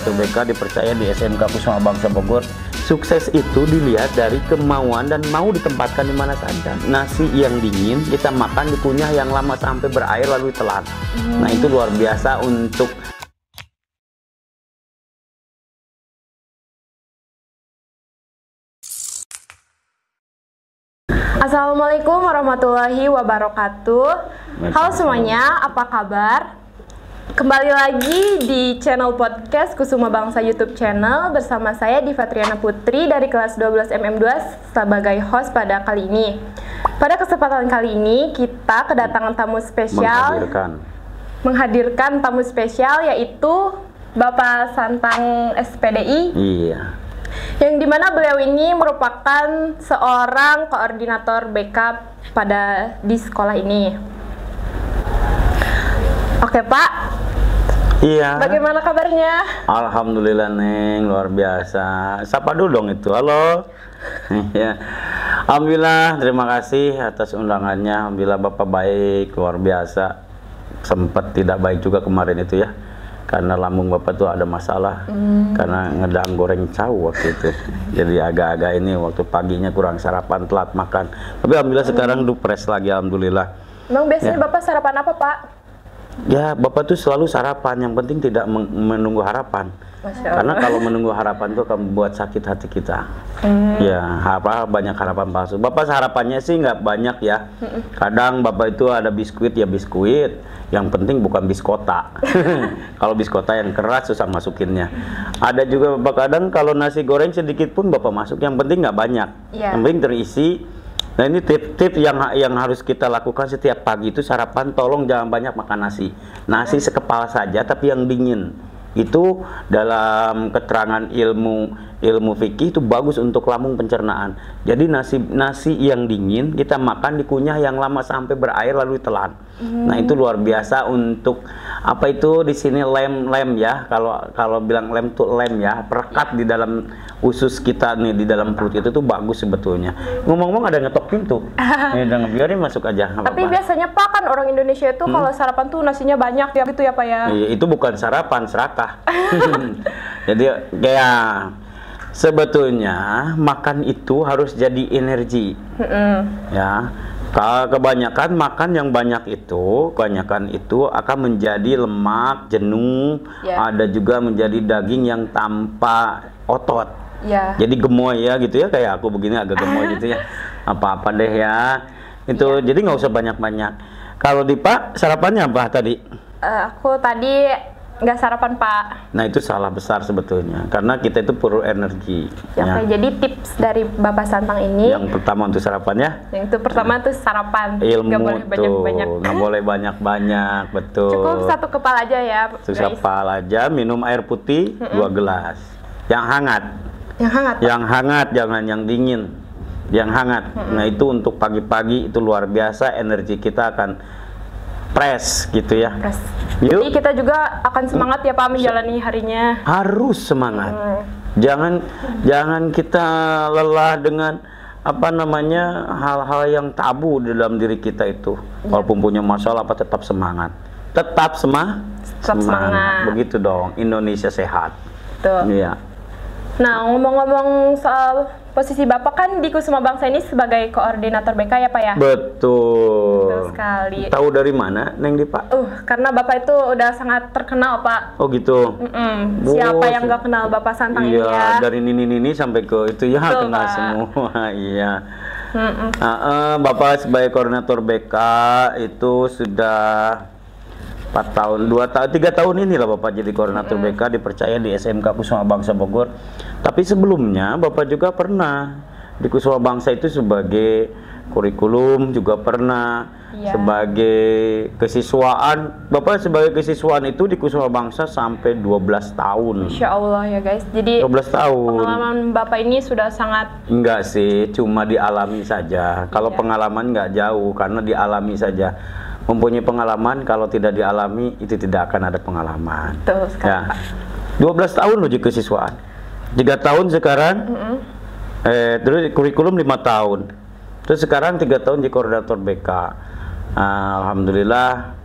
koordinator BK dipercaya di SMK Kusuma Bangsa Bogor. Sukses itu dilihat dari kemauan dan mau ditempatkan di mana saja. Nasi yang dingin kita makan, dikunyah yang lama sampai berair lalu ditelan. Nah itu luar biasa untuk Assalamualaikum warahmatullahi wabarakatuh. Halo semuanya, apa kabar? Kembali lagi di channel podcast Kusuma Bangsa YouTube channel bersama saya Diva Triana Putri dari kelas 12 MM2 sebagai host pada kali ini. Pada kesempatan kali ini kita kedatangan tamu spesial, menghadirkan tamu spesial yaitu Bapak Santang SPDI. Iya. Yang dimana beliau ini merupakan seorang koordinator BK di sekolah ini. Oke Pak. Iya. Bagaimana kabarnya? Alhamdulillah Neng, luar biasa. Sapa dulu dong itu, halo. Ya. Alhamdulillah, terima kasih atas undangannya. Alhamdulillah Bapak baik, luar biasa. Sempat tidak baik juga kemarin itu ya. Karena lambung Bapak tuh ada masalah, karena ngedang goreng caw waktu itu. Jadi agak-agak ini waktu paginya kurang sarapan, telat makan. Tapi alhamdulillah sekarang dupres lagi, alhamdulillah. Emang biasanya Ya. Bapak sarapan apa Pak? Ya Bapak tuh selalu sarapan, yang penting tidak menunggu harapan. Karena kalau menunggu harapan itu akan membuat sakit hati kita. Ya banyak harapan palsu. Bapak harapannya sih nggak banyak ya. Kadang Bapak itu ada biskuit ya biskuit. Yang penting bukan biskota. Kalau biskota yang keras susah masukinnya. Ada juga Bapak kadang kalau nasi goreng sedikit pun Bapak masuk. Yang penting nggak banyak. Yang penting terisi. Nah ini tip-tip yang harus kita lakukan setiap pagi itu sarapan, tolong jangan banyak makan nasi. Nasi sekepala saja tapi yang dingin. Itu dalam keterangan ilmu fikih itu bagus untuk lambung pencernaan. Jadi nasi yang dingin kita makan, dikunyah yang lama sampai berair lalu ditelan. Nah itu luar biasa untuk apa itu di sini lem ya. Kalau bilang lem tuh lem ya, perekat di dalam usus kita nih di dalam perut itu tuh bagus sebetulnya. Ngomong-ngomong ada ngetok pintu. Udah biarin masuk aja. Tapi biasanya Pak kan orang Indonesia itu kalau sarapan tuh nasinya banyak ya gitu ya Pak ya. Iya, itu bukan sarapan, serakah. Jadi kayak sebetulnya makan itu harus jadi energi. Ya. Kalau kebanyakan makan yang banyak itu, kebanyakan itu akan menjadi lemak, jenuh, ada juga menjadi daging yang tanpa otot. Jadi gemoy ya gitu ya, kayak aku begini agak gemoy gitu ya. Apa-apa deh ya. Itu jadi nggak usah banyak-banyak. Kalau di Pak sarapannya apa tadi? Aku tadi nggak sarapan Pak. Nah itu salah besar sebetulnya, karena kita itu perlu energi. Oke, jadi tips dari Bapak Santang ini. Yang pertama untuk sarapannya. Yang itu pertama tuh sarapan. Ilmu nggak boleh banyak-banyak. Nggak boleh banyak-banyak, betul. Cukup satu kepala aja ya. Satu kepala aja, minum air putih 2 gelas. Yang hangat. Yang hangat. Yang hangat, jangan yang dingin. Yang hangat. Nah itu untuk pagi-pagi itu luar biasa, energi kita akan fresh gitu ya. Jadi kita juga akan semangat ya Pak menjalani harinya. Harus semangat. Jangan kita lelah dengan apa namanya hal-hal yang tabu di dalam diri kita itu. Walaupun punya masalah apa tetap semangat. Tetap semangat. Begitu dong. Indonesia sehat. Tuh. Iya. Nah, ngomong-ngomong soal posisi Bapak kan di Kusuma Bangsa ini sebagai koordinator BK ya Pak ya? Betul. Betul sekali. Tahu dari mana Neng di Pak? Karena Bapak itu udah sangat terkenal Pak. Oh gitu. Siapa yang nggak kenal Bapak Santang ini ya? Dari Nini sampai ke itu ya betul, kenal Pak. semua. Iya. Bapak sebagai koordinator BK itu sudah 4 tahun, 3 tahun inilah Bapak jadi koordinator BK dipercaya di SMK Kusuma Bangsa Bogor. Tapi sebelumnya Bapak juga pernah di Kusuma Bangsa itu sebagai kurikulum juga pernah, sebagai kesiswaan. Bapak sebagai kesiswaan itu di Kusuma Bangsa sampai 12 tahun. Insya Allah ya guys. Jadi 12 tahun. Pengalaman Bapak ini sudah sangat. Enggak sih, cuma dialami saja. Kalau pengalaman nggak jauh karena dialami saja. Mempunyai pengalaman, kalau tidak dialami itu tidak akan ada pengalaman. Betul sekali, ya. 12 tahun loh di kesiswaan. 3 tahun sekarang, terus kurikulum 5 tahun. Terus sekarang 3 tahun di koordinator BK. Alhamdulillah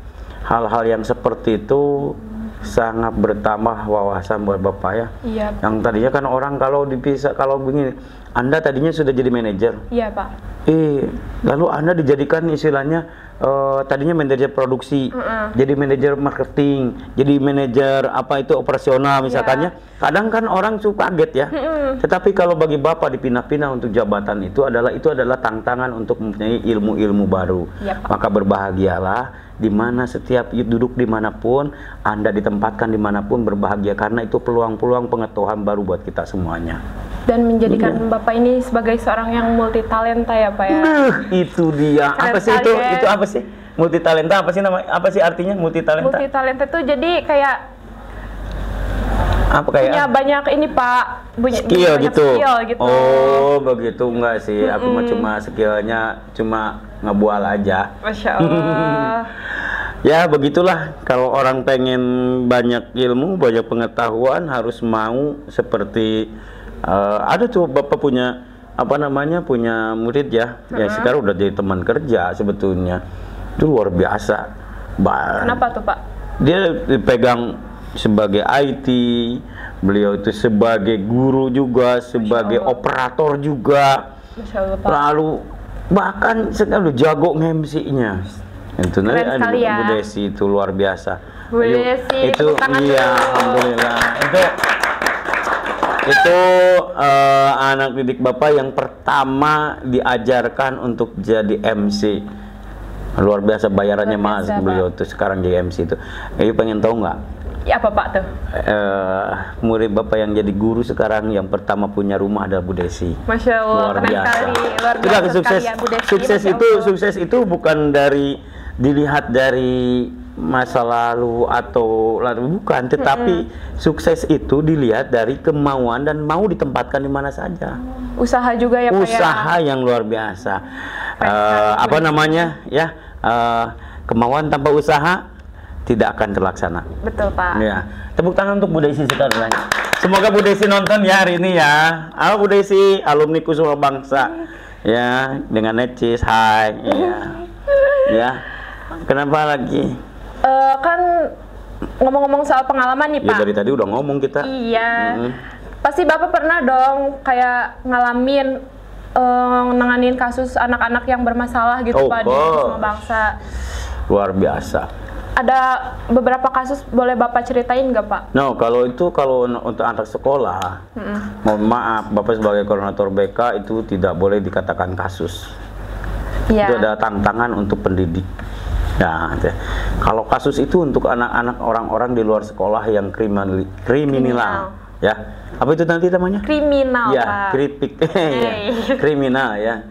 hal-hal yang seperti itu sangat bertambah wawasan buat Bapak ya. Iya. Yang tadinya kan orang kalau dipisah, kalau begini, Anda tadinya sudah jadi manajer. Iya, Pak. Lalu Anda dijadikan istilahnya tadinya manajer produksi, jadi manajer marketing, jadi manajer apa itu operasional misalkannya. Kadang kan orang suka kaget ya. Tetapi kalau bagi Bapak dipindah-pindah untuk jabatan itu adalah tantangan untuk mempunyai ilmu-ilmu baru. Maka berbahagialah di mana setiap duduk dimanapun, Anda ditempatkan dimanapun berbahagia karena itu peluang-peluang pengetahuan baru buat kita semuanya. Dan menjadikan Bapak ini sebagai seorang yang multi talenta ya Pak ya. Itu dia. Keren apa sih itu? Itu apa sih? Multi talenta apa sih namanya? Apa sih artinya multi talenta? Multi talenta itu jadi kayak apa kayak? Punya banyak ini Pak, skill gitu. Skill gitu. Oh, begitu enggak sih? Aku mah cuma skillnya cuma ngebual aja. Masya Allah. Ya begitulah, kalau orang pengen banyak ilmu, banyak pengetahuan harus mau seperti ada tuh Bapak punya apa namanya, punya murid ya, yang sekarang udah jadi teman kerja sebetulnya. Itu luar biasa. Kenapa tuh Pak? Dia dipegang sebagai IT, beliau itu sebagai guru juga, sebagai operator juga. Masya Allah, Pak. Lalu bahkan sekarang udah jago nge-MC-nya. Itu nanti Bu Desi itu luar biasa. Bu Desi, itu iya, alhamdulillah. Itu anak didik Bapak yang pertama diajarkan untuk jadi MC. Luar biasa bayarannya Mas beliau tuh sekarang jadi MC itu. Pengen tahu nggak? Ya apa Pak tuh? Murid Bapak yang jadi guru sekarang yang pertama punya rumah adalah Bu Desi. Masya Allah, luar biasa. Luar biasa sukses, ya, Bu Desi. Sukses itu bukan dari dilihat dari masa lalu atau lalu bukan, tetapi sukses itu dilihat dari kemauan dan mau ditempatkan di mana saja. Usaha juga ya Pak. Usaha yang luar biasa. Apa namanya ya? Kemauan tanpa usaha tidak akan terlaksana. Betul Pak. Ya, tepuk tangan untuk Bu Desi sekalian. Semoga Bu Desi nonton ya hari ini ya. Halo Bu Desi, alumni Kusuma Bangsa. Ya, dengan necis, hai. Ya. Ya. Kenapa lagi? Kan ngomong-ngomong soal pengalaman nih Pak. Ya dari tadi udah ngomong kita. Iya. Pasti Bapak pernah dong kayak ngalamin nanganin kasus anak-anak yang bermasalah gitu Pak di Kusuma Bangsa. Luar biasa. Ada beberapa kasus, boleh Bapak ceritain nggak Pak? No, kalau untuk anak sekolah, mohon maaf, Bapak sebagai koordinator BK itu tidak boleh dikatakan kasus. Itu ada tantangan untuk pendidik. Ya, kalau kasus itu untuk anak-anak orang-orang di luar sekolah yang kriminal. Ya, apa itu nanti namanya? Kriminal. Ya, keripik. Kriminal ya.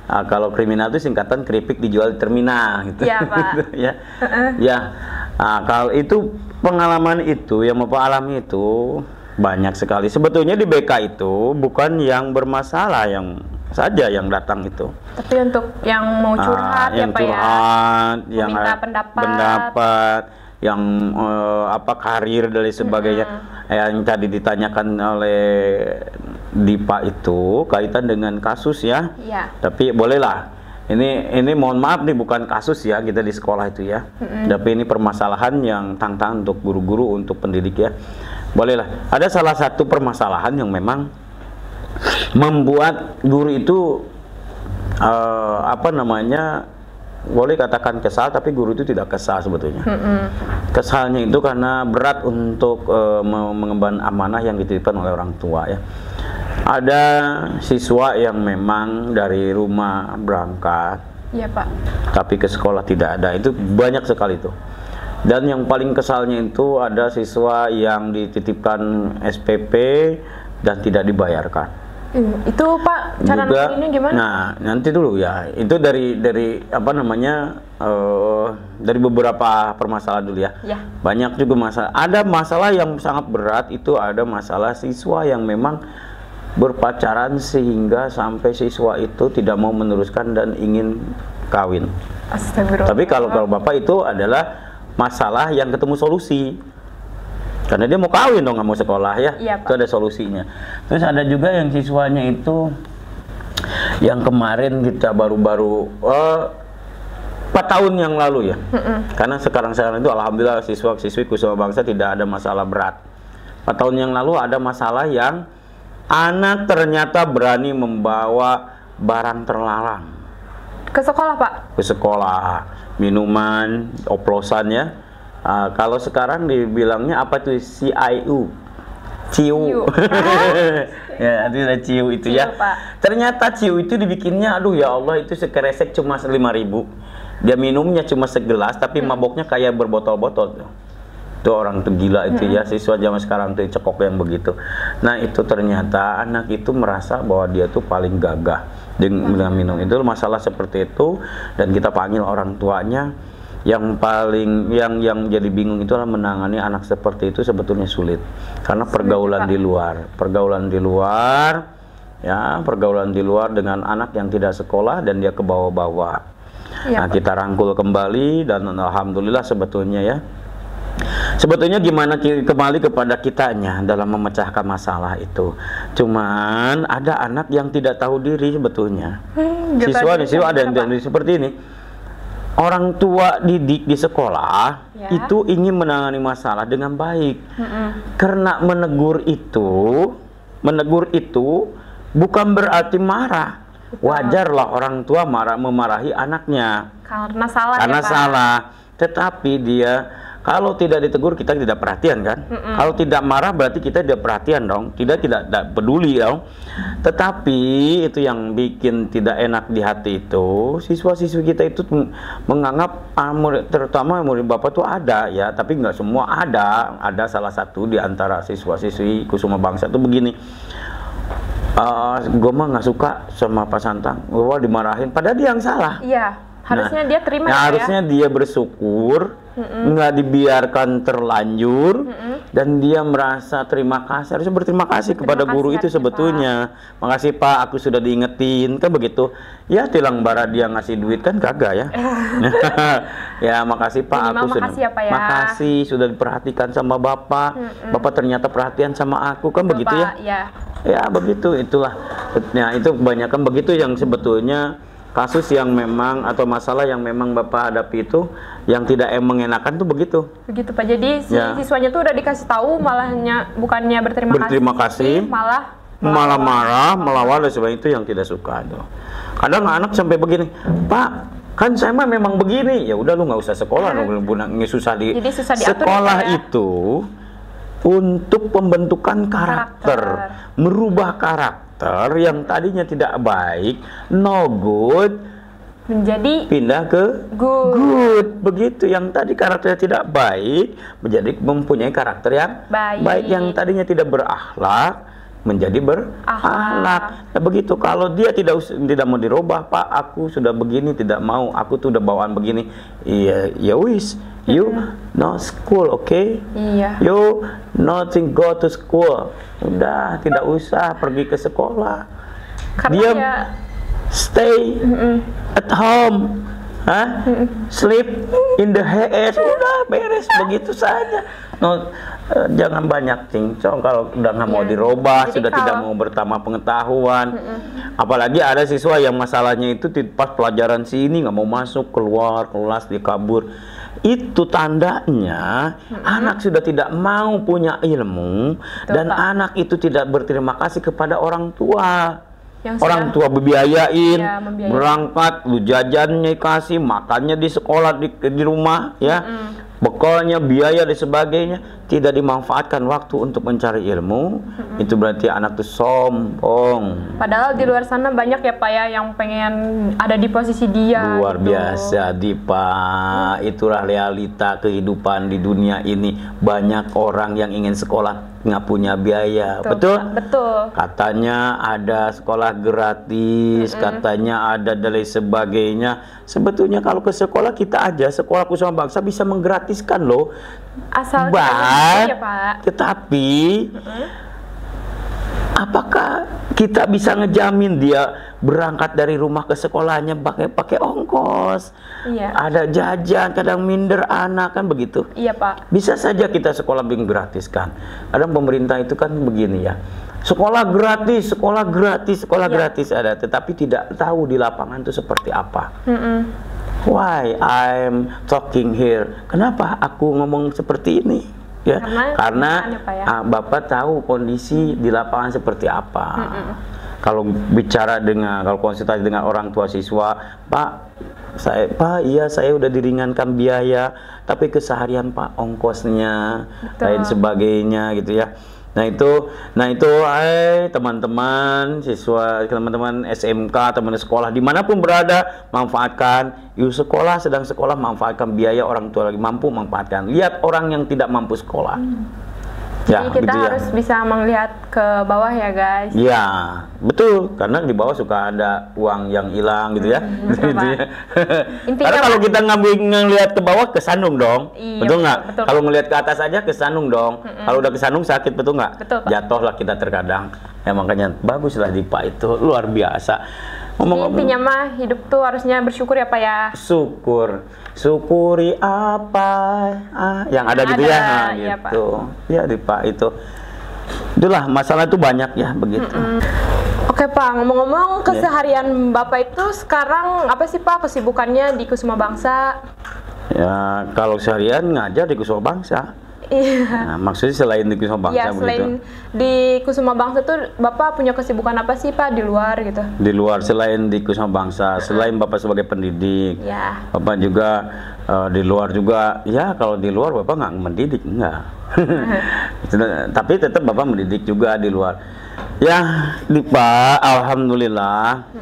Nah, kalau kriminal itu singkatan keripik dijual di terminal gitu. Iya Pak. Ya. Ya. Nah, kalau itu pengalaman itu yang Bapak alami itu banyak sekali. Sebetulnya di BK itu bukan yang bermasalah yang saja yang datang itu. Tapi untuk yang mau curhat yang ya Pak curhat, ya. Yang minta pendapat, yang karir dan sebagainya. Yang tadi ditanyakan oleh Dipa itu kaitan dengan kasus ya. Tapi bolehlah. Ini mohon maaf nih bukan kasus ya kita di sekolah itu ya. Tapi ini permasalahan yang tantangan untuk guru-guru, untuk pendidik ya. Bolehlah. Ada salah satu permasalahan yang memang membuat guru itu boleh katakan kesal, tapi guru itu tidak kesal sebetulnya. Kesalnya itu karena berat untuk mengemban amanah yang dititipkan oleh orang tua ya. Ada siswa yang memang dari rumah berangkat, ya Pak, tapi ke sekolah tidak ada. Itu banyak sekali tuh. Dan yang paling kesalnya itu ada siswa yang dititipkan SPP dan tidak dibayarkan. Itu Pak, cara nantinya gimana? Nah, nanti dulu ya. Itu dari apa namanya? Dari beberapa permasalahan dulu ya. Banyak juga masalah. Ada masalah yang sangat berat, itu ada masalah siswa yang memang berpacaran sehingga sampai siswa itu tidak mau meneruskan dan ingin kawin. Astagfirullah. Tapi kalau Bapak itu adalah masalah yang ketemu solusi. Karena dia mau kawin dong, nggak mau sekolah ya. Itu ada solusinya. Terus ada juga yang siswanya itu yang kemarin kita baru-baru 4 tahun yang lalu ya. Karena sekarang itu alhamdulillah siswa-siswi Kusuma Bangsa tidak ada masalah berat. 4 tahun yang lalu ada masalah yang anak ternyata berani membawa barang terlarang ke sekolah, Pak? Ke sekolah, minuman, oplosan ya. Kalau sekarang dibilangnya apa tuh, CIU, ciu. Ya, itu ada ciu itu ciu, ya. Pak. Ternyata ciu itu dibikinnya, aduh ya Allah, itu sekeresek cuma 5.000. Dia minumnya cuma segelas, tapi maboknya kayak berbotol-botol. Itu orang tuh gila itu ya, siswa zaman sekarang tuh cekok yang begitu. Nah itu ternyata anak itu merasa bahwa dia tuh paling gagah dengan minum. Itu masalah seperti itu, dan kita panggil orang tuanya. Yang paling yang jadi bingung itu adalah menangani anak seperti itu sebetulnya sulit, karena pergaulan di luar ya, pergaulan di luar dengan anak yang tidak sekolah dan dia ke bawah-bawah. Nah, kita rangkul kembali, dan alhamdulillah sebetulnya gimana kembali kepada kitanya dalam memecahkan masalah itu. Cuman ada anak yang tidak tahu diri sebetulnya. Siswa ada yang seperti ini. Orang tua didik di sekolah itu ingin menangani masalah dengan baik. Karena menegur itu bukan berarti marah. Wajarlah orang tua memarahi anaknya karena salah. Salah. Tetapi dia kalau tidak ditegur, kita tidak perhatian kan? Kalau tidak marah berarti kita tidak perhatian dong, tidak peduli dong. Tetapi itu yang bikin tidak enak di hati itu, siswa-siswi kita itu menganggap terutama murid Bapak tuh ada ya, tapi nggak semua ada. Ada salah satu di antara siswa-siswi Kusuma Bangsa itu begini. Gue mah nggak suka sama Pak Santang, gue dimarahin, padahal dia yang salah. Iya, harusnya dia terima. Harusnya dia bersyukur, nggak dibiarkan terlanjur, dan dia merasa terima kasih, harusnya berterima kasih kepada guru itu sebetulnya. Makasih Pak, aku sudah diingetin, kan begitu. Ya tilang barat dia ngasih duit kan kagak ya. Ya makasih Pak, aku sudah makasih sudah diperhatikan sama Bapak. Bapak ternyata perhatian sama aku, kan begitu ya. Ya begitu, itulah. Nah itu kebanyakan begitu yang sebetulnya kasus yang memang atau masalah yang memang Bapak hadapi itu yang tidak mengenakan tuh begitu. Begitu Pak. Jadi siswanya tuh udah dikasih tahu bukannya berterima kasih, malah marah, melawan, dan sebagainya, itu yang tidak suka tuh. Kadang anak sampai begini, Pak, kan saya mah memang begini. Ya udah lu nggak usah sekolah, susah di sekolah itu untuk pembentukan karakter. Merubah karakter yang tadinya tidak baik, no good, menjadi pindah ke good. Begitu, yang tadi karakternya tidak baik menjadi mempunyai karakter yang baik, yang tadinya tidak berakhlak menjadi berakhlak. Nah, begitu. Kalau dia tidak mau dirubah, Pak, aku sudah begini, tidak mau, aku tuh udah bawaan begini. Iya, ya wis. You no school, okay? Iya. You nothing go to school. Udah, tidak usah pergi ke sekolah. Dia stay at home. Sleep in the house. Udah beres begitu saja. No, jangan banyak cincong kalau udah nggak mau dirubah. Jadi sudah tidak mau bertambah pengetahuan. Apalagi ada siswa yang masalahnya itu pas pelajaran sini nggak mau masuk, keluar kelas, dia kabur. Itu tandanya anak sudah tidak mau punya ilmu. Dan anak itu tidak berterima kasih kepada orang tua. Orang tua berbiayain, berangkat, lu jajannya kasih, makannya di sekolah, di rumah, ya, bekalnya, biaya dan sebagainya, tidak dimanfaatkan waktu untuk mencari ilmu. Itu berarti anak tuh sombong. Padahal di luar sana banyak ya Pak ya yang pengen ada di posisi dia. Luar biasa Dipa, itulah realita kehidupan di dunia ini. Banyak orang yang ingin sekolah nggak punya biaya. Betul? Betul. Katanya ada sekolah gratis, katanya ada dan lain sebagainya. Sebetulnya kalau ke sekolah kita aja, sekolah Kusuma Bangsa bisa menggratiskan loh. Asal ya, Pak. Tetapi apakah kita bisa ngejamin dia berangkat dari rumah ke sekolahnya pakai ongkos? Iya. Ada jajan, kadang minder anak, kan begitu? Iya Pak. Bisa saja kita sekolah gratis kan. Kadang pemerintah itu kan begini ya, sekolah gratis, sekolah gratis, sekolah gratis ada, tetapi tidak tahu di lapangan itu seperti apa. Why I'm talking here? Kenapa aku ngomong seperti ini? Ya, karena Bapak tahu kondisi di lapangan seperti apa. Kalau bicara dengan, kalau konsultasi dengan orang tua siswa, Pak, iya saya udah diringankan biaya, tapi keseharian Pak ongkosnya, lain sebagainya gitu ya. Nah itu teman-teman siswa, teman-teman SMK, teman sekolah dimanapun berada, manfaatkan. Sekolah sedang sekolah, manfaatkan biaya orang tua lagi mampu, manfaatkan. Lihat orang yang tidak mampu sekolah. Ya, jadi kita gitu harus bisa melihat ke bawah ya guys. Ya betul, karena di bawah suka ada uang yang hilang gitu ya. Gitu ya. Karena kalau kita ngelihat ke bawah kesandung dong, betul nggak? Kalau ngelihat ke atas aja kesandung dong. Kalau udah kesandung sakit, betul nggak? Jatuhlah kita terkadang. Ya makanya baguslah Dipa itu luar biasa. Intinya mah hidup tuh harusnya bersyukur ya Pak ya. Syukuri apa yang ada gitu ya, nah, iya, gitu. Pak. Ya Dipa itulah masalah itu banyak ya begitu. Oke Pak, ngomong-ngomong keseharian Bapak itu sekarang apa sih Pak kesibukannya di Kusuma Bangsa? Ya kalau seharian ngajar di Kusuma Bangsa. Iya. Nah, maksudnya selain di Kusuma Bangsa selain di Kusuma Bangsa tuh Bapak punya kesibukan apa sih Pak di luar gitu? Di luar selain di Kusuma Bangsa, selain Bapak sebagai pendidik, Bapak juga di luar juga, ya kalau di luar Bapak nggak mendidik, enggak. Tapi tetap Bapak mendidik juga di luar. Ya, Pak, alhamdulillah.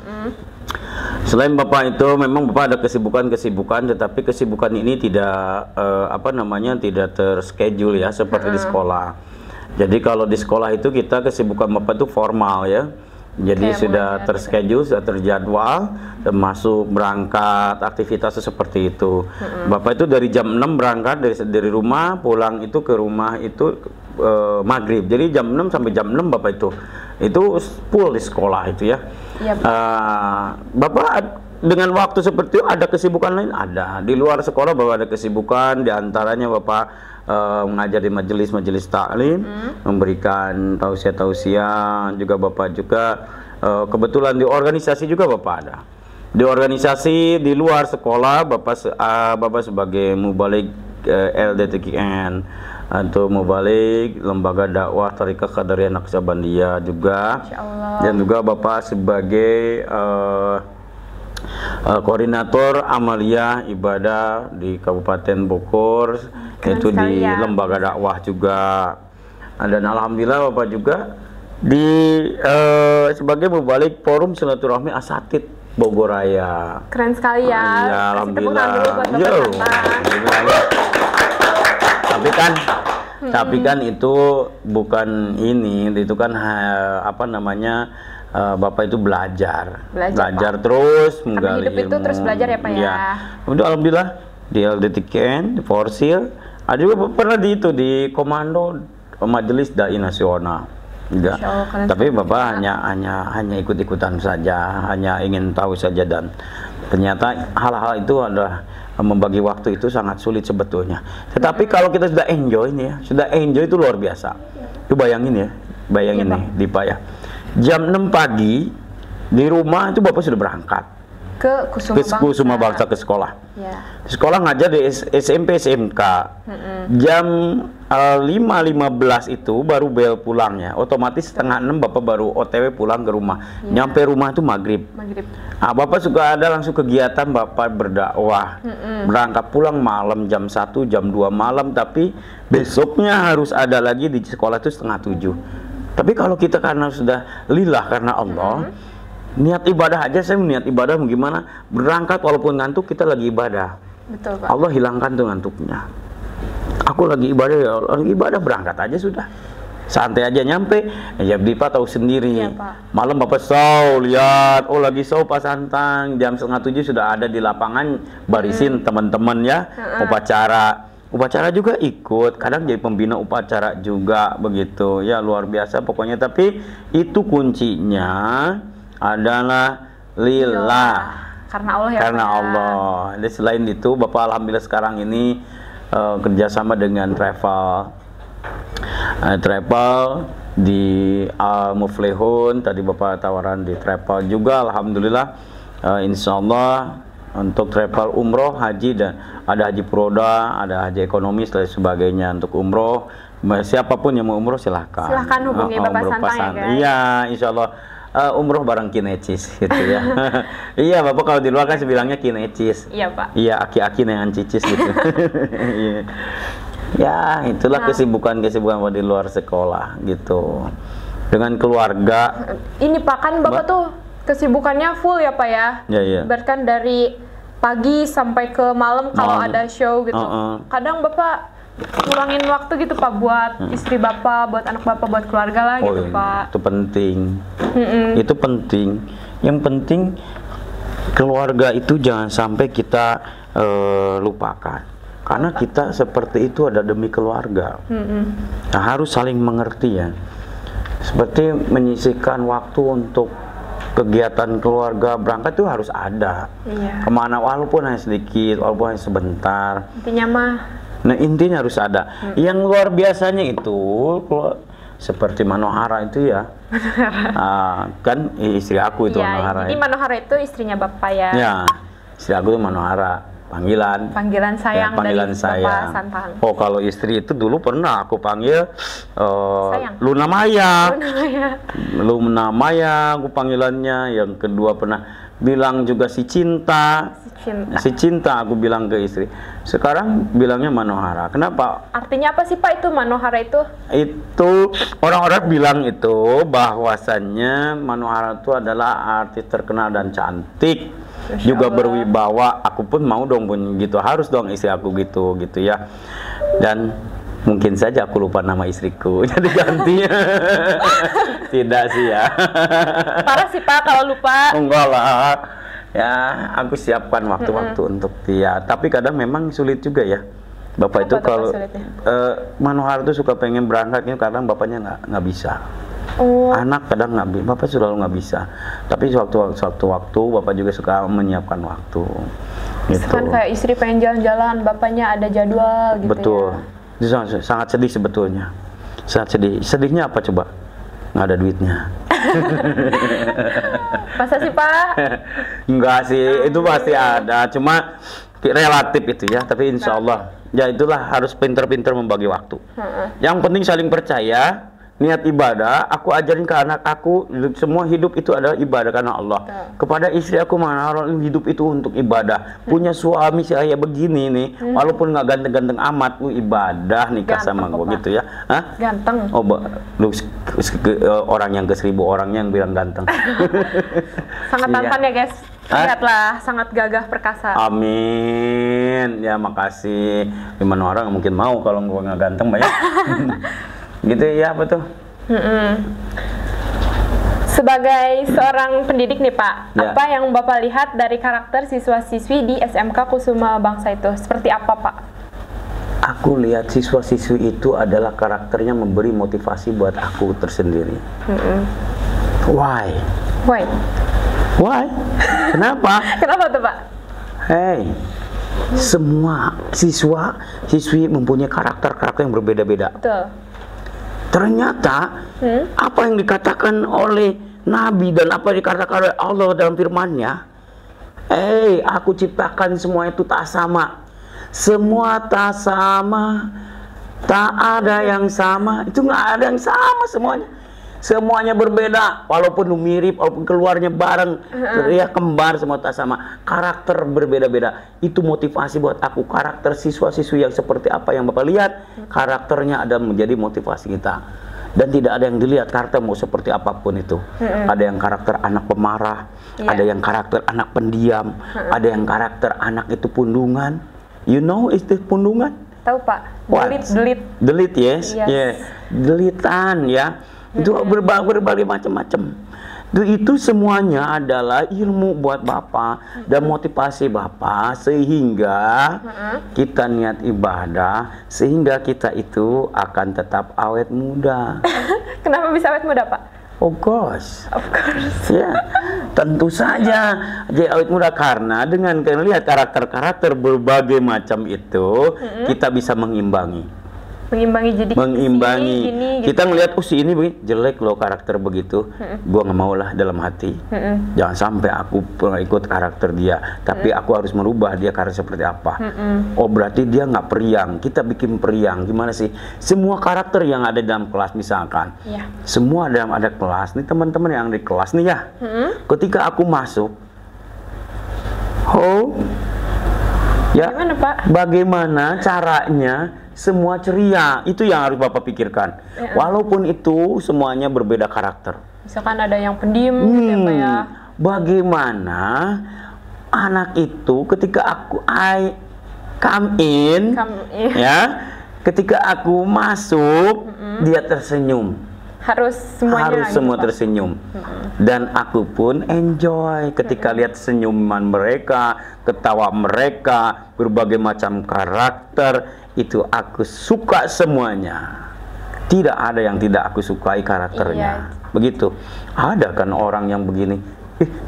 Selain Bapak itu memang Bapak ada kesibukan-kesibukan, tetapi kesibukan ini tidak tidak terschedule ya seperti di sekolah. Jadi kalau di sekolah itu kita kesibukan Bapak itu formal ya. Jadi sudah terschedule, sudah terjadwal, termasuk berangkat aktivitasnya seperti itu. Bapak itu dari jam 6 berangkat dari rumah, pulang itu ke rumah itu maghrib. Jadi jam 6 sampai jam 6 Bapak itu full di sekolah itu ya. Bapak dengan waktu seperti itu ada kesibukan lain? Ada. Di luar sekolah Bapak ada kesibukan, diantaranya Bapak mengajar di majelis-majelis taklim, memberikan tausiah-tausiah, juga Bapak juga kebetulan di organisasi juga Bapak ada. Di organisasi di luar sekolah Bapak sebagai mubalik LDTKN atau mubalik lembaga dakwah Tariqah Qadariyah Naqsyabandiyah juga, dan juga Bapak sebagai koordinator amaliyah ibadah di Kabupaten Bogor, yaitu di lembaga dakwah juga. Dan alhamdulillah Bapak juga sebagai mubalik forum silaturahmi asatid Bogor Raya. Keren sekali ya. Ya alhamdulillah. Tapi kan itu bukan ini, itu kan Bapak itu belajar terus, menggali hidup itu terus belajar ya Pak ya. Udah alhamdulillah di LDTKN, di Forsil, ada juga pernah di komando majelis dai nasional. Tapi Bapak hanya ikut-ikutan saja, hanya ingin tahu saja, dan ternyata hal-hal itu adalah membagi waktu itu sangat sulit sebetulnya. Tetapi kalau kita sudah enjoy itu luar biasa. Itu bayangin nih Dipa ya. Jam 6 pagi di rumah itu Bapak sudah berangkat ke Kusuma Bangsa ke sekolah. Di sekolah ngajar di SMP SMK. Jam 5.15 itu baru bel pulangnya. Otomatis setengah 6 Bapak baru OTW pulang ke rumah. Nyampe rumah itu maghrib. Bapak suka ada langsung kegiatan Bapak berdakwah. Berangkat pulang malam jam 1, jam 2 malam, tapi besoknya harus ada lagi di sekolah itu setengah 7. Tapi kalau kita karena sudah lillah karena Allah, niat ibadah aja, saya niat ibadah gimana, berangkat walaupun ngantuk kita lagi ibadah. Betul, Pak. Allah hilangkan tuh ngantuknya. Aku lagi ibadah, ya Allah, lagi ibadah, berangkat aja sudah. Santai aja nyampe, ya Dipa tahu sendiri. Malam Bapak lihat, lagi pas santang, jam setengah 7 sudah ada di lapangan barisin teman-teman ya, upacara juga ikut, kadang jadi pembina upacara juga begitu. Ya luar biasa pokoknya, tapi itu kuncinya adalah lillah. Karena Allah ya. Karena Allah. Dan selain itu Bapak alhamdulillah sekarang ini kerjasama dengan travel di Muflihun, tadi Bapak tawaran di travel juga, alhamdulillah. Insya Allah untuk travel umroh, haji, dan ada haji proda, ada haji ekonomis dan sebagainya. Untuk umroh, siapapun yang mau umroh silahkan. Silahkan hubungi Bapak Santang ya guys. Iya, insya Allah. Umroh bareng kinecis gitu ya. Iya Bapak, kalau di luar kan bilangnya kinecis. Iya Pak. Iya, aki-aki dengan cicis gitu. Iya. Ya, itulah kesibukan-kesibukan di luar sekolah gitu. Dengan keluarga. Ini Pak, kan Bapak tuh kesibukannya full ya Pak ya? Iya. Bahkan dari pagi sampai ke malam kalau ada show gitu. Kadang Bapak ngurangin waktu gitu Pak buat istri Bapak, buat anak Bapak, buat keluarga lah gitu Pak. Itu penting. Itu penting. Yang penting keluarga itu jangan sampai kita lupakan. Karena kita seperti itu ada demi keluarga. Nah, harus saling mengerti ya. Seperti menyisihkan waktu untuk kegiatan keluarga, berangkat itu harus ada. Kemana walaupun hanya sedikit, walaupun hanya sebentar. Intinya mah. Nah, intinya harus ada. Yang luar biasanya itu seperti Manohara itu ya. Kan istri aku itu Manohara. Jadi Manohara itu istrinya Bapak ya. Ya, istri aku itu Manohara. Panggilan sayang, panggilan dari sayang. Bapak Santang. Oh, kalau istri itu dulu pernah aku panggil Luna Maya. Luna Maya aku panggilannya. Yang kedua pernah bilang juga si Cinta. Si Cinta aku bilang ke istri. Sekarang bilangnya Manohara. Kenapa? Artinya apa sih Pak itu Manohara itu? Itu orang-orang bilang itu bahwasannya Manohara itu adalah artis terkenal dan cantik. Juga berwibawa. Aku pun mau dong pun gitu, harus dong istri aku gitu ya. Dan mungkin saja aku lupa nama istriku jadi ganti. Tidak sih ya. Parah sih Pak kalau lupa. Enggak lah ya, aku siapkan waktu-waktu untuk dia. Tapi kadang memang sulit juga ya Bapak. Itu kalau Manohara itu suka pengen berangkat ini, kadang bapaknya nggak bisa. Anak kadang nggak, Bapak selalu nggak bisa. Tapi waktu Bapak juga suka menyiapkan waktu. Gitu. Kan kayak istri pengen jalan-jalan, bapaknya ada jadwal gitu. Betul. Ya. Itu sangat sedih sebetulnya. Sangat sedih. Sedihnya apa coba? Nggak ada duitnya. Masa sih Pak? Enggak sih, itu pasti ada. Cuma relatif itu ya. Tapi insya Allah, ya itulah harus pinter-pinter membagi waktu. Yang penting saling percaya. Niat ibadah, aku ajarin ke anak aku, semua hidup itu adalah ibadah karena Allah. Kepada istri aku, Manohara, hidup itu untuk ibadah. Punya suami saya begini nih, walaupun nggak ganteng-ganteng amat, ibadah nikah ganteng sama gue gitu ya. Hah? Ganteng. Oh, lu orang yang ke 1000 orangnya yang bilang ganteng. Sangat tampan ya guys. Lihatlah, sangat gagah perkasa. Amin. Ya makasih. Gimana orang mungkin mau kalau gue nggak ganteng banyak. Gitu ya, betul. Sebagai seorang pendidik nih Pak, apa yang Bapak lihat dari karakter siswa-siswi di SMK Kusuma Bangsa itu? Seperti apa Pak? Aku lihat siswa-siswi itu adalah karakternya memberi motivasi buat aku tersendiri. Why? Kenapa? Kenapa tuh Pak? Hey, semua siswa-siswi mempunyai karakter-karakter yang berbeda-beda. Betul. Ternyata apa yang dikatakan oleh Nabi dan apa yang dikatakan oleh Allah dalam firman-Nya, aku ciptakan semua itu tak sama. Semua tak sama. Tak ada yang sama. Itu nggak ada yang sama semuanya. Semuanya berbeda, walaupun mirip, walaupun keluarnya bareng, ya kembar, semua tak sama. Karakter berbeda-beda. Itu motivasi buat aku. Karakter siswa-siswi yang seperti apa yang Bapak lihat, karakternya ada menjadi motivasi kita. Dan tidak ada yang dilihat karakter mau seperti apapun itu. Ada yang karakter anak pemarah, ada yang karakter anak pendiam, ada yang karakter anak itu pundungan. You know itu pundungan? Tahu Pak. Delit, yes. Delitan ya. Itu berbagai macam-macam. Itu semuanya adalah ilmu buat Bapak dan motivasi Bapak sehingga kita niat ibadah, sehingga kita itu akan tetap awet muda. Kenapa bisa awet muda Pak? Of course. Ya, tentu saja jadi awet muda karena dengan melihat karakter-karakter berbagai macam itu kita bisa mengimbangi. mengimbangi. Gini, Kita ngelihat si ini jelek loh karakter begitu, gua nggak mau lah dalam hati. Jangan sampai aku ikut karakter dia, tapi aku harus merubah dia karakter seperti apa. Oh berarti dia nggak periang, kita bikin periang. Gimana sih? Semua karakter yang ada dalam kelas misalkan, semua ada kelas nih, teman-teman yang di kelas nih ya. Ketika aku masuk, ya, gimana, Pak? bagaimana caranya semua ceria? Itu yang harus Bapak pikirkan. Walaupun itu semuanya berbeda karakter. Misalkan ada yang pendiam, gitu ya, Pak ya. Bagaimana anak itu ketika come in, ya, ketika aku masuk, dia tersenyum. Harus semuanya Semua tersenyum. Dan aku pun enjoy ketika lihat senyuman mereka, ketawa mereka, berbagai macam karakter. Itu aku suka semuanya. Tidak ada yang tidak aku sukai karakternya. Begitu. Ada kan orang yang begini,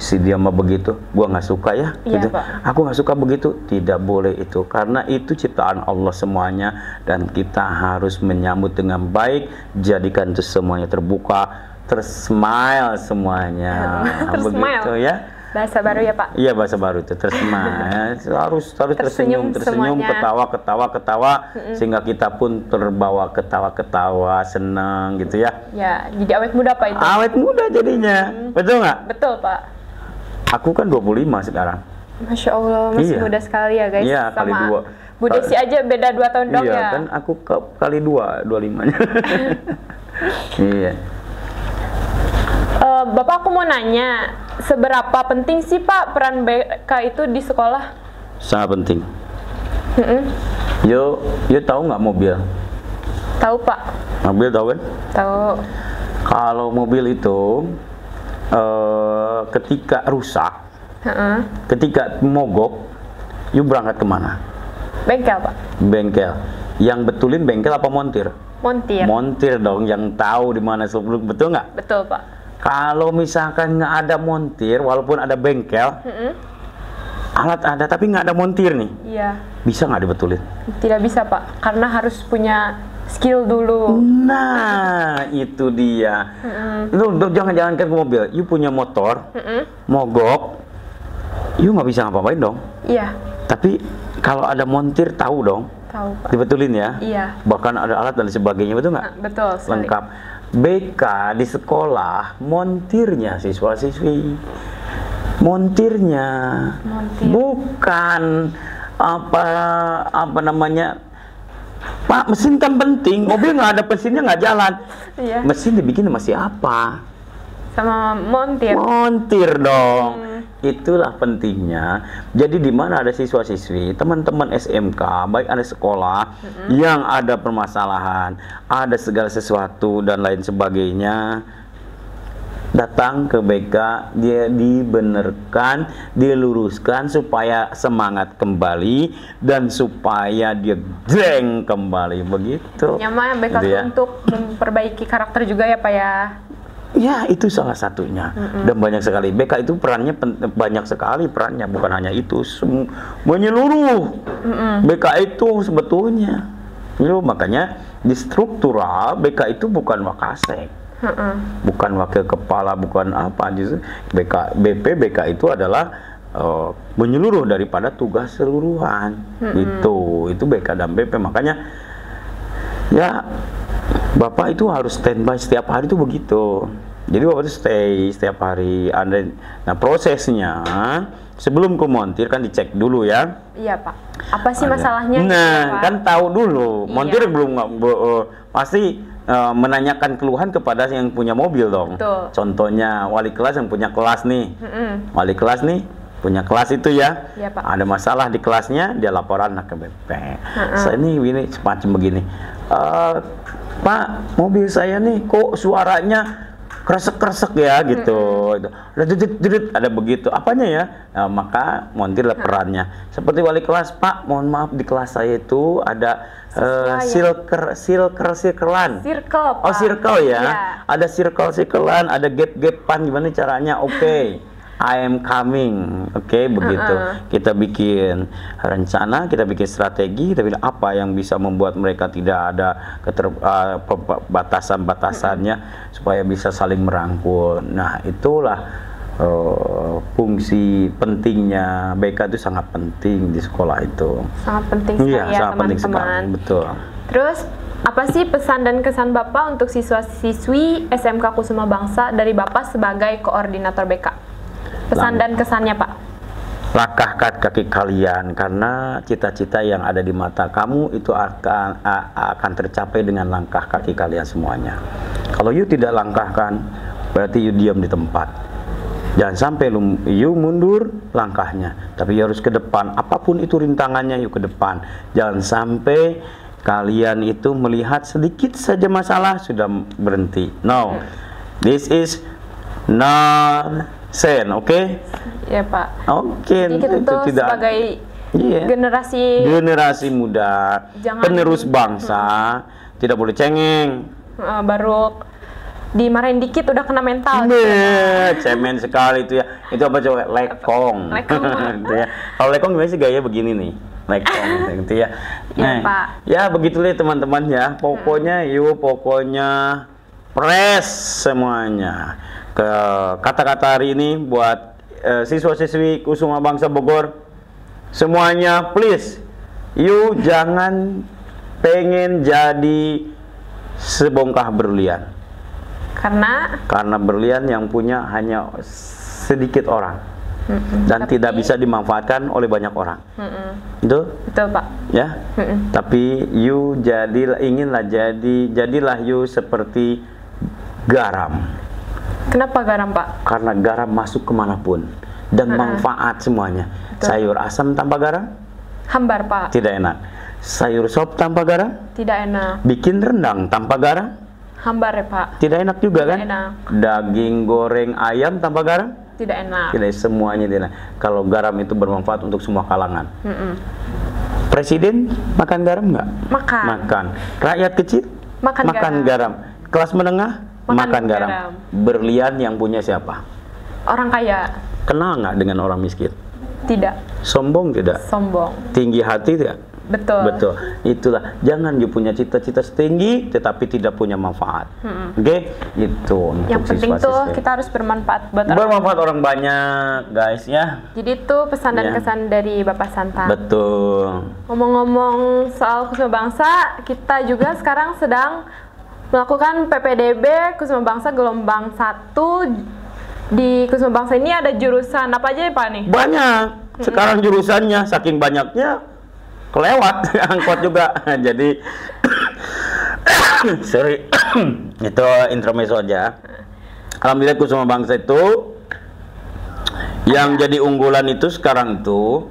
si dia mah begitu, gua nggak suka ya, gitu. Aku nggak suka begitu. Tidak boleh itu, karena itu ciptaan Allah semuanya, dan kita harus menyambut dengan baik, jadikan itu semuanya terbuka, tersmile semuanya. Begitu ya. Bahasa baru ya, Pak? Iya, bahasa baru itu, tersmile. harus tersenyum, ketawa, sehingga kita pun terbawa ketawa, senang gitu ya. Ya, jadi awet muda, Pak, itu. Awet muda jadinya. Betul nggak? Betul, Pak. Aku kan 25 sekarang. Masya Allah, masih muda sekali ya, guys. Iya, kali dua. Bu Desi aja beda 2 tahun dong ya. Iya, kan aku kali 2, 25-nya. Iya. Bapak, aku mau nanya, seberapa penting sih, Pak, peran BK itu di sekolah? Sangat penting. Yo tahu nggak mobil? Tahu, Pak. Mobil tahu kan? Tahu. Kalau mobil itu ketika rusak, ketika mogok, you berangkat kemana? Bengkel, Pak. Bengkel. Yang betulin bengkel apa montir? Montir. Montir dong, yang tahu di mana seluk-beluk, betul nggak? Betul, Pak. Kalau misalkan nggak ada montir, walaupun ada bengkel, alat ada tapi nggak ada montir nih, bisa nggak dibetulin? Tidak bisa, Pak, karena harus punya skill dulu. Nah, itu dia. Jangan ke mobil, you punya motor, mogok, you nggak bisa ngapa-ngapain dong. Iya. Tapi kalau ada montir, tahu dong. Tahu, Pak. Dibetulin ya. Iya. Bahkan ada alat dan sebagainya, betul nggak? Betul sekali. Lengkap. BK di sekolah, montirnya siswa-siswi. Montirnya. Bukan apa namanya, Pak, mesin kan penting. Mobil nggak ada mesinnya nggak jalan. Iya. Mesin dibikin sama siapa? Sama montir. Montir dong. Itulah pentingnya. Jadi di mana ada siswa-siswi, teman-teman SMK, baik ada sekolah yang ada permasalahan, ada segala sesuatu dan lain sebagainya, datang ke BK, dia dibenarkan, diluruskan supaya semangat kembali dan supaya dia jeng kembali, begitu. Nyama BK gitu ya. Untuk memperbaiki karakter juga ya, Pak ya. Ya, itu salah satunya. Dan banyak sekali. BK itu perannya banyak sekali perannya, bukan hanya itu, menyeluruh. BK itu sebetulnya. Makanya di struktural BK itu bukan wakasek. Bukan wakil kepala, bukan apa, justru BK itu adalah menyeluruh daripada tugas seluruhan. Itu BK dan BP. Makanya ya, Bapak itu harus standby setiap hari itu begitu. Jadi Bapak itu stay setiap hari. Nah, prosesnya sebelum ke montir kan dicek dulu ya. Iya, Pak. Apa sih masalahnya? Nah, Pak? kan tahu dulu. Montir belum pasti menanyakan keluhan kepada yang punya mobil dong. Betul. Contohnya wali kelas yang punya kelas nih. Wali kelas nih punya kelas itu ya. Iya, Pak. Ada masalah di kelasnya, dia laporan ke BP. Saya ini semacam begini. Pak, mobil saya nih kok suaranya kresek-kresek ya gitu. Ada begitu. Apanya ya? Nah, maka montir lah perannya. Seperti wali kelas, Pak, mohon maaf di kelas saya itu ada circle-an. Circle, Pak. Oh, circle ya. Iya. Ada circle-an, ada gap-gapan, gimana caranya? Oke. I am coming, oke, begitu. Kita bikin rencana, kita bikin strategi, kita bilang apa yang bisa membuat mereka tidak ada batasan-batasannya supaya bisa saling merangkul. Nah, itulah fungsi pentingnya BK itu sangat penting di sekolah itu. Sangat penting sekali ya, sangat penting sekali, betul. Terus apa sih pesan dan kesan Bapak untuk siswa-siswi SMK Kusuma Bangsa dari Bapak sebagai koordinator BK? Pesan dan kesannya, Pak. Langkahkan kaki kalian, karena cita-cita yang ada di mata kamu itu akan tercapai dengan langkah kaki kalian semuanya. Kalau you tidak langkahkan, berarti you diam di tempat. Jangan sampai you mundur langkahnya, tapi you harus ke depan. Apapun itu rintangannya, you ke depan. Jangan sampai kalian itu melihat sedikit saja masalah sudah berhenti. No, this is not sen, oke? Ya, Pak. Oke, jadi kita tuh tidak sebagai generasi muda, penerus bangsa, tidak boleh cengeng. Baru dimarahin dikit udah kena mental. Cemen sekali itu ya. Itu apa coba? Lekong. Gitu ya. Kalau lekong gimana sih gaya begini nih? Lekong gitu ya. Iya, Pak. Ya begitulah teman-teman ya. Pokoknya pokoknya press semuanya. Kata-kata hari ini buat siswa-siswi Kusuma Bangsa Bogor semuanya, please you jangan pengen jadi sebongkah berlian, karena berlian yang punya hanya sedikit orang dan tidak bisa dimanfaatkan oleh banyak orang. Betul, Pak ya. Tapi you jadilah you seperti garam. Kenapa garam, Pak? Karena garam masuk kemanapun dan manfaat semuanya. Betul. Sayur asam tanpa garam? Hambar, Pak. Tidak enak. Sayur sop tanpa garam? Tidak enak. Bikin rendang tanpa garam? Hambar ya, Pak. Tidak enak juga kan? Enak. Daging goreng ayam tanpa garam? Tidak enak. Tidak, semuanya tidak enak. Kalau garam itu bermanfaat untuk semua kalangan. Presiden makan garam nggak? Makan. Rakyat kecil? Makan garam. Kelas menengah? Makan garam. Berlian yang punya siapa? Orang kaya. Kenal nggak dengan orang miskin? Tidak. Sombong tidak? Sombong. Tinggi hati tidak? Betul. Betul. Itulah, jangan you punya cita-cita setinggi tetapi tidak punya manfaat. Oke? Itu untuk yang penting tuh kita harus bermanfaat buat orang banyak, guys ya. Jadi itu pesan dan kesan dari Bapak Santa. Betul. Ngomong-ngomong soal Kusuma Bangsa, kita juga sekarang sedang melakukan PPDB Kusuma Bangsa gelombang 1. Di Kusuma Bangsa ini ada jurusan apa aja ya, Pak nih? Banyak. Sekarang jurusannya saking banyaknya kelewat angkot juga. Jadi sorry. Itu intermezzo aja. Alhamdulillah Kusuma Bangsa itu yang jadi unggulan itu sekarang itu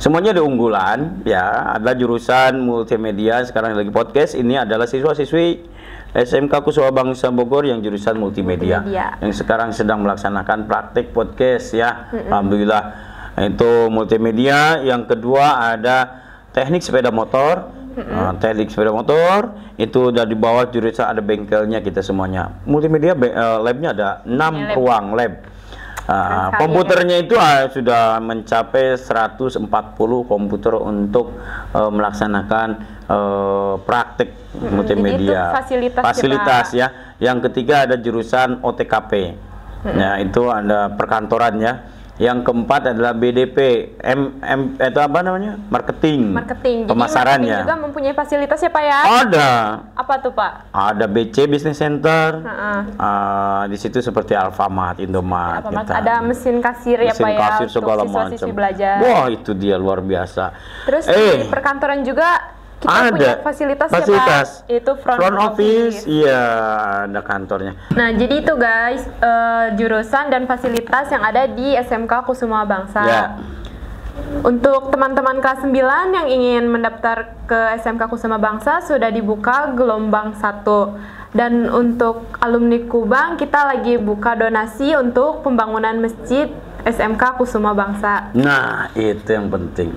semuanya ada unggulan ya. Ada jurusan multimedia, sekarang lagi podcast. Ini adalah siswa-siswi SMK Kusuma Bangsa Bogor yang jurusan multimedia. Yang sekarang sedang melaksanakan praktik podcast ya. Alhamdulillah itu multimedia. Yang kedua ada teknik sepeda motor. Teknik sepeda motor itu udah di bawah jurusan, ada bengkelnya kita semuanya. Multimedia labnya ada 6 ruang lab. Komputernya itu sudah mencapai 140 komputer untuk melaksanakan praktik multimedia. Jadi itu fasilitas ya. Yang ketiga ada jurusan OTKP. Nah, itu ada perkantoran ya. Yang keempat adalah BDP, itu apa namanya? Marketing. Pemasarannya. Jadi juga mempunyai fasilitas ya, Pak ya? Ada. Apa tuh, Pak? Ada BC Business Center. Di situ seperti Alfamart, Indomart. Ada mesin kasir ya, Pak ya? Mesin kasir segala macam. Wah, itu dia luar biasa. Terus di perkantoran juga kita punya fasilitas ya, Pak? Itu front office. Iya, ada kantornya. Nah, jadi itu guys, jurusan dan fasilitas yang ada di SMK Kusuma Bangsa. Ya. Untuk teman-teman kelas 9 yang ingin mendaftar ke SMK Kusuma Bangsa sudah dibuka gelombang 1. Dan untuk alumni Kubang kita lagi buka donasi untuk pembangunan masjid SMK Kusuma Bangsa. Nah, itu yang penting.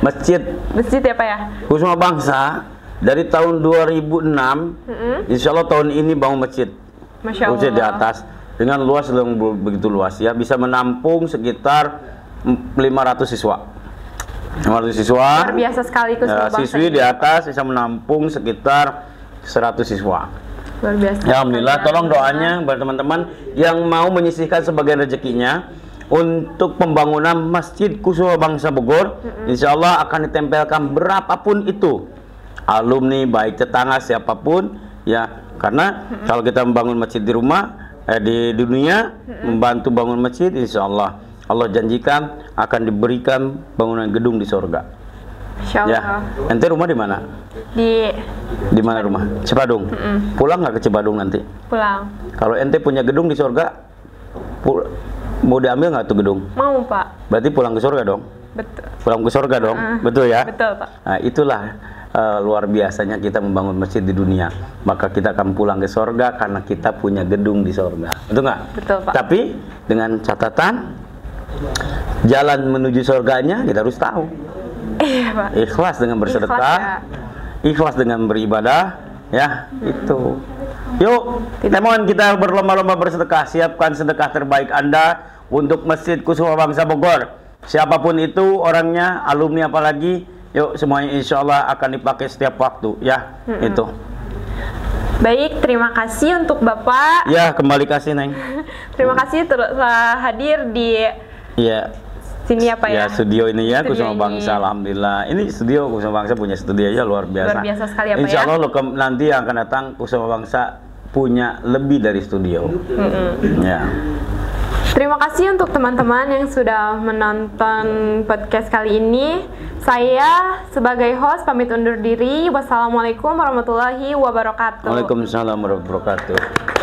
Masjid ya, Pak ya? Kusuma Bangsa dari tahun 2006, insya Allah tahun ini bangun masjid. Masya Allah. Masjid di atas. dengan luas yang begitu luas ya, bisa menampung sekitar 500 siswa. 500 siswa. Luar biasa sekali siswi di atas bisa menampung sekitar 100 siswa. Luar biasa. Ya, alhamdulillah, tolong doanya buat teman-teman yang mau menyisihkan sebagian rezekinya untuk pembangunan Masjid Kusuma Bangsa Bogor. Insya Allah akan ditempelkan berapapun itu alumni, baik tetangga siapapun ya, karena kalau kita membangun masjid di rumah di dunia, membantu bangun masjid, insya Allah janjikan akan diberikan bangunan gedung di surga. Insya Allah. Ya, ente rumah di mana? Di mana rumah? Cipadung. Pulang nggak ke Cipadung nanti? Pulang. Kalau ente punya gedung di surga, mau diambil nggak tuh gedung? Mau, Pak. Berarti pulang ke surga dong? Betul. Pulang ke surga dong? Betul ya? Betul, Pak. Nah, itulah luar biasanya kita membangun masjid di dunia. Maka kita akan pulang ke surga karena kita punya gedung di surga. Betul nggak? Betul, Pak. Tapi dengan catatan, jalan menuju surganya kita harus tahu. Iya, Pak. Ikhlas dengan bersedekah, ikhlas dengan beribadah, ya itu. Yuk, teman kita berlomba-lomba bersedekah. Siapkan sedekah terbaik Anda untuk Masjid Kusuma Bangsa Bogor. Siapapun itu orangnya, alumni apalagi, yuk semuanya insya Allah akan dipakai setiap waktu, ya. Itu. Baik, terima kasih untuk Bapak. Ya, kembali kasih, Neng. Terima kasih telah hadir di sini ya, Pak ya. Studio ini ya, Studio Kusuma Bangsa, alhamdulillah. Ini studio Kusuma Bangsa punya studio ya, luar biasa. Luar biasa sekali ya, Pak Insya Allah ya. nanti yang akan datang Kusuma Bangsa punya lebih dari studio. Ya. Terima kasih untuk teman-teman yang sudah menonton podcast kali ini. Saya sebagai host pamit undur diri. Wassalamualaikum warahmatullahi wabarakatuh. Waalaikumsalam warahmatullahi wabarakatuh.